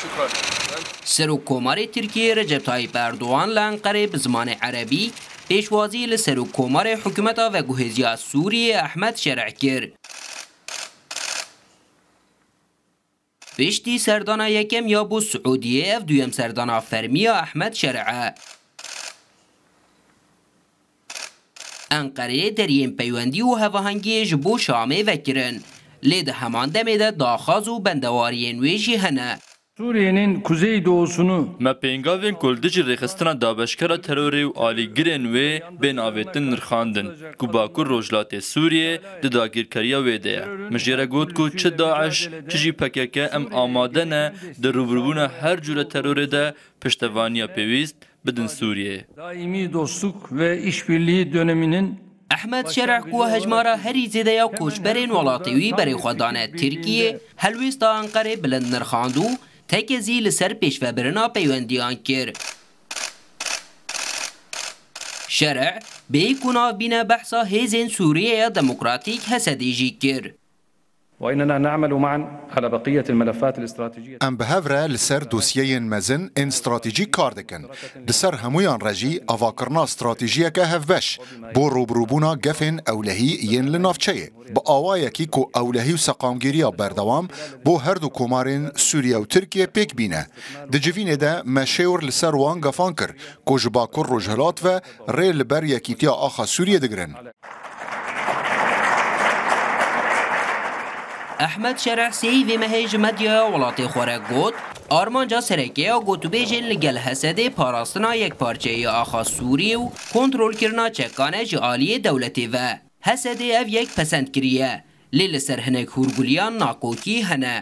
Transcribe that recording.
شكرا. سروک کمار ترکیه رجب طایب اردوغان لانقره بزمان عربی پیشوازی لسروک کمار حکومت و گوهزیا سوریه احمد شرع کرد. پشتی سردانا یکم یا بو سعودیه اف دویم سردانا فرمیا احمد شرعه. انقره دریم پیوندی و هواهنگی جبو شامه وکرن. لید همان دمیده داخاز و بندواری نویجی هنه. Suriye'nin kuzeydoğusunu Me pengavên Kurdî ji rêxistina dabeşkera terorê û alîgirên wê bên avêtin nirxandin ku Bakur Rojhilatê Sûriyê di dagîrkariya wê de ye. Min jê re got ku çi Daeş çi jî PKK em amade ne di rûbirûbûna her cure terorê de piştevaniya pêwîst bidin Sûriyeyê. daimi dostluk ve işbirliği döneminin احمد شرع کو هجمارا هری زیده یا کوشبرین ولاتیوی برای خودانه ترکیه هلویستا انقره بلند نرخاندو تکزی لسر پیش و برنا پیوندیان کر. شرع بیکونا بین بحثا هیزین سوریه دموکراتیک حسدیجی کر. وإننا نعمل معا على بقية الملفات الاستراتيجية. ام بهفره لسر دوسیه مزن ان استراتیجی کار دکن. لسر همویان رجی اواکرنا استراتیجیه که هفبش بو روبروبونا گفن اولهی ین لنافچه. با آوائه کی کو اولهی و سقامگیریا بردوام بو هر دو کمارین سوریه و ترکیه پیک بینه. دجوینه ده مشاور لسر وان گفان کر کو جباکر رجهلات و ریل بر یکیتیا آخا سوریه دگرن. احمد شرع سی و مهیج مدیا ولاتی خوره گوت آرمانجا سرکه و گوتو بیجن لگل حسده پاراستنا یک پارچه آخا سوری و کنترول کرنا چکانه جعالی دولتی و حسده او یک پسند کریه لیل سر هنک هورگولیان ناکوکی هنه.